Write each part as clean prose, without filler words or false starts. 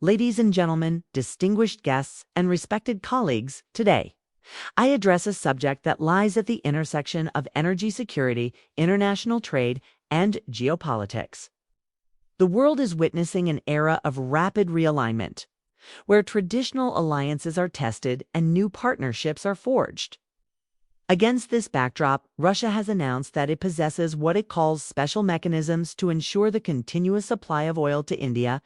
Ladies and gentlemen, distinguished guests, and respected colleagues, today I address a subject that lies at the intersection of energy security, international trade, and geopolitics. The world is witnessing an era of rapid realignment, where traditional alliances are tested and new partnerships are forged. Against this backdrop, Russia has announced that it possesses what it calls special mechanisms to ensure the continuous supply of oil to India,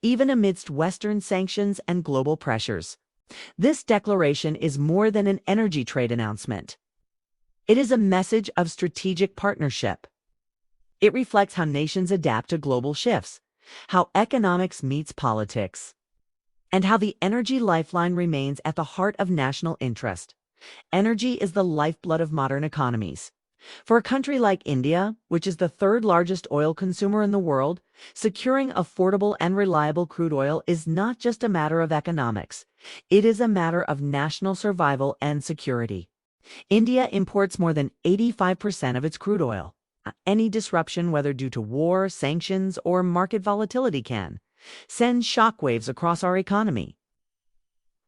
even amidst Western sanctions and global pressures. This declaration is more than an energy trade announcement. It is a message of strategic partnership. It reflects how nations adapt to global shifts, how economics meets politics, and how the energy lifeline remains at the heart of national interest. Energy is the lifeblood of modern economies. For a country like India, which is the third largest oil consumer in the world, securing affordable and reliable crude oil is not just a matter of economics. It is a matter of national survival and security. India imports more than 85% of its crude oil. Any disruption, whether due to war, sanctions, or market volatility, can send shockwaves across our economy.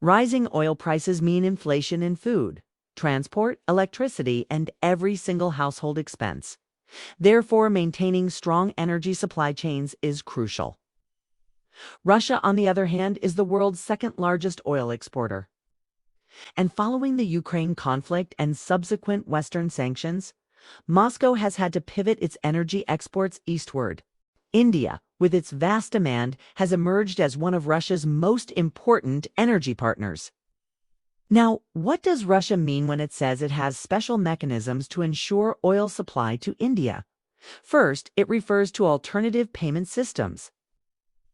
Rising oil prices mean inflation in food, transport, electricity, and every single household expense. Therefore, maintaining strong energy supply chains is crucial. Russia, on the other hand, is the world's second-largest oil exporter. And following the Ukraine conflict and subsequent Western sanctions, Moscow has had to pivot its energy exports eastward. India, with its vast demand, has emerged as one of Russia's most important energy partners. Now, what does Russia mean when it says it has special mechanisms to ensure oil supply to India? First, it refers to alternative payment systems.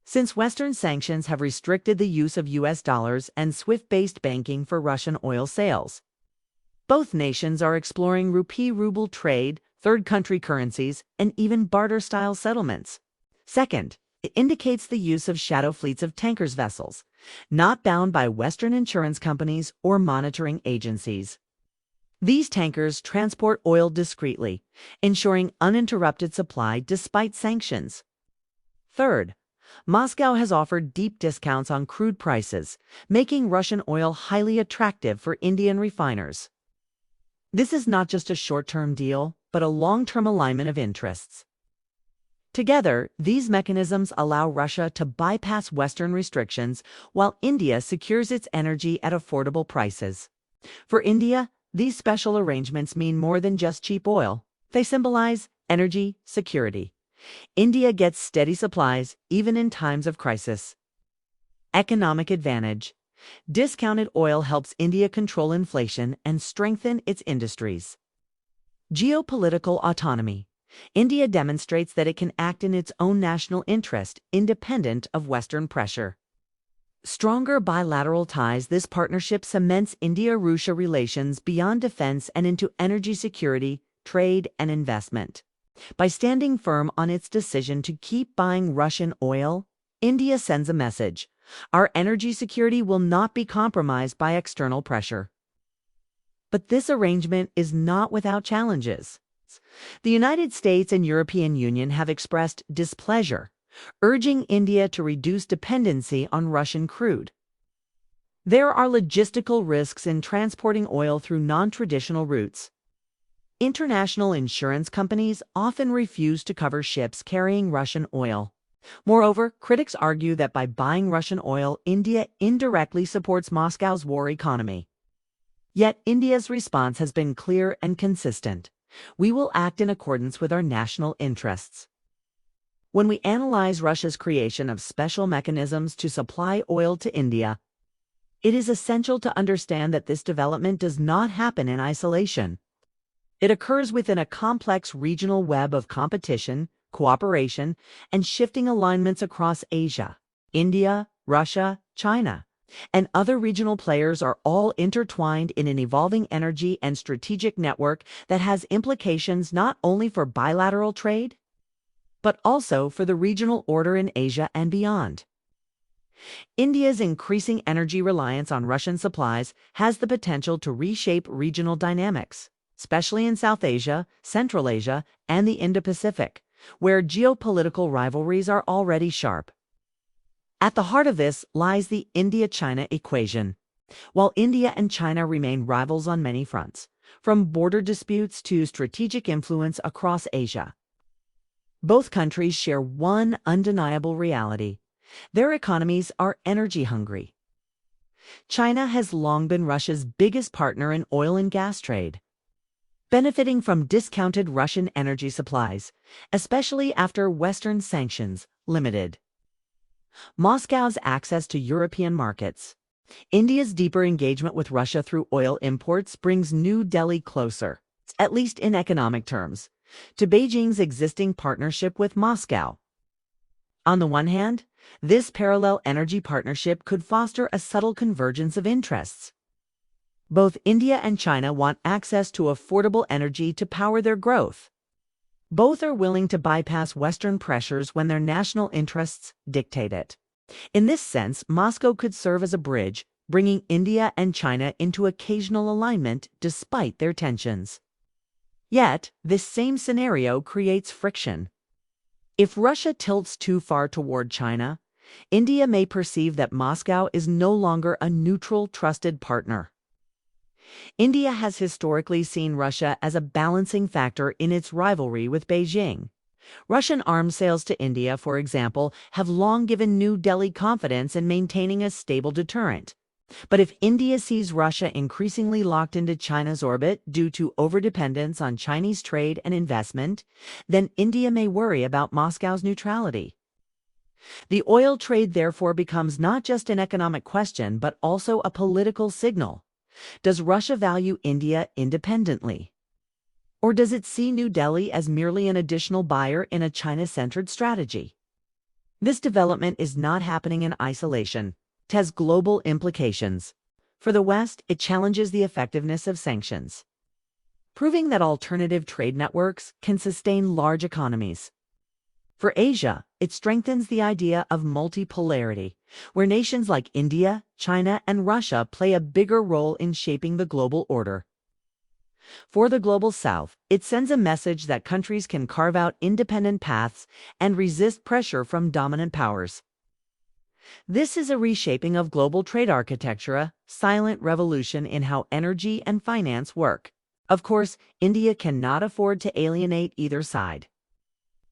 Since Western sanctions have restricted the use of US dollars and SWIFT-based banking for Russian oil sales, both nations are exploring rupee-ruble trade, third-country currencies, and even barter-style settlements. Second, it indicates the use of shadow fleets of tankers vessels, not bound by Western insurance companies or monitoring agencies. These tankers transport oil discreetly, ensuring uninterrupted supply despite sanctions. Third, Moscow has offered deep discounts on crude prices, making Russian oil highly attractive for Indian refiners. This is not just a short-term deal, but a long-term alignment of interests. Together, these mechanisms allow Russia to bypass Western restrictions while India secures its energy at affordable prices. For India, these special arrangements mean more than just cheap oil. They symbolize energy security. India gets steady supplies even in times of crisis. Economic advantage. Discounted oil helps India control inflation and strengthen its industries. Geopolitical autonomy. India demonstrates that it can act in its own national interest, independent of Western pressure. Stronger bilateral ties. This partnership cements India-Russia relations beyond defense and into energy security, trade, and investment. By standing firm on its decision to keep buying Russian oil, India sends a message: our energy security will not be compromised by external pressure. But this arrangement is not without challenges. The United States and European Union have expressed displeasure, urging India to reduce dependency on Russian crude. There are logistical risks in transporting oil through non-traditional routes. International insurance companies often refuse to cover ships carrying Russian oil. Moreover, critics argue that by buying Russian oil, India indirectly supports Moscow's war economy. Yet India's response has been clear and consistent. We will act in accordance with our national interests. When we analyze Russia's creation of special mechanisms to supply oil to India, it is essential to understand that this development does not happen in isolation. It occurs within a complex regional web of competition, cooperation, and shifting alignments across Asia. India, Russia, China, and other regional players are all intertwined in an evolving energy and strategic network that has implications not only for bilateral trade, but also for the regional order in Asia and beyond. India's increasing energy reliance on Russian supplies has the potential to reshape regional dynamics, especially in South Asia, Central Asia, and the Indo-Pacific, where geopolitical rivalries are already sharp. At the heart of this lies the India-China equation. While India and China remain rivals on many fronts, from border disputes to strategic influence across Asia, both countries share one undeniable reality. Their economies are energy hungry. China has long been Russia's biggest partner in oil and gas trade, benefiting from discounted Russian energy supplies, especially after Western sanctions limited Moscow's access to European markets. India's deeper engagement with Russia through oil imports brings New Delhi closer, at least in economic terms, to Beijing's existing partnership with Moscow. On the one hand, this parallel energy partnership could foster a subtle convergence of interests. Both India and China want access to affordable energy to power their growth. Both are willing to bypass Western pressures when their national interests dictate it. In this sense, Moscow could serve as a bridge, bringing India and China into occasional alignment despite their tensions. Yet, this same scenario creates friction. If Russia tilts too far toward China, India may perceive that Moscow is no longer a neutral, trusted partner. India has historically seen Russia as a balancing factor in its rivalry with Beijing. Russian arms sales to India, for example, have long given New Delhi confidence in maintaining a stable deterrent. But if India sees Russia increasingly locked into China's orbit due to overdependence on Chinese trade and investment, then India may worry about Moscow's neutrality. The oil trade therefore becomes not just an economic question, but also a political signal. Does Russia value India independently? Or does it see New Delhi as merely an additional buyer in a China-centered strategy? This development is not happening in isolation. It has global implications. For the West, it challenges the effectiveness of sanctions, proving that alternative trade networks can sustain large economies. For Asia, it strengthens the idea of multipolarity, where nations like India, China, and Russia play a bigger role in shaping the global order. For the Global South, it sends a message that countries can carve out independent paths and resist pressure from dominant powers. This is a reshaping of global trade architecture, a silent revolution in how energy and finance work. Of course, India cannot afford to alienate either side.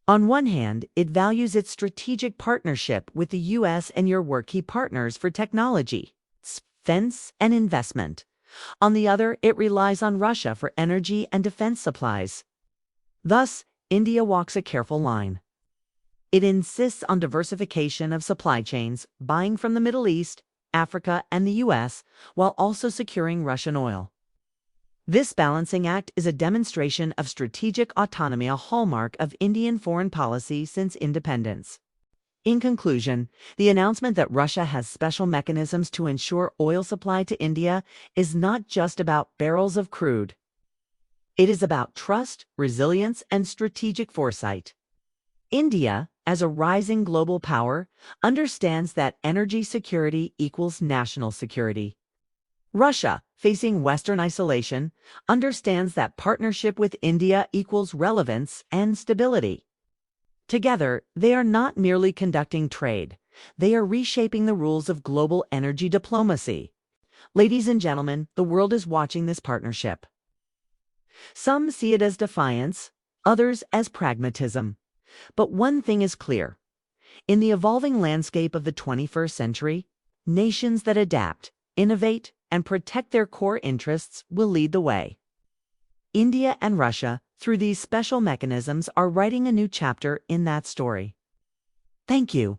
On one hand, it values its strategic partnership with the U.S. and your key partners for technology, defense, and investment. On the other, it relies on Russia for energy and defense supplies. Thus, India walks a careful line. It insists on diversification of supply chains, buying from the Middle East, Africa, and the U.S., while also securing Russian oil. This balancing act is a demonstration of strategic autonomy, a hallmark of Indian foreign policy since independence. In conclusion, the announcement that Russia has special mechanisms to ensure oil supply to India is not just about barrels of crude. It is about trust, resilience, and strategic foresight. India, as a rising global power, understands that energy security equals national security. Russia, facing Western isolation, understands that partnership with India equals relevance and stability. Together, they are not merely conducting trade, they are reshaping the rules of global energy diplomacy. Ladies and gentlemen, the world is watching this partnership. Some see it as defiance, others as pragmatism. But one thing is clear. In the evolving landscape of the 21st century, nations that adapt, innovate, and protect their core interests will lead the way. India and Russia, through these special mechanisms, are writing a new chapter in that story. Thank you.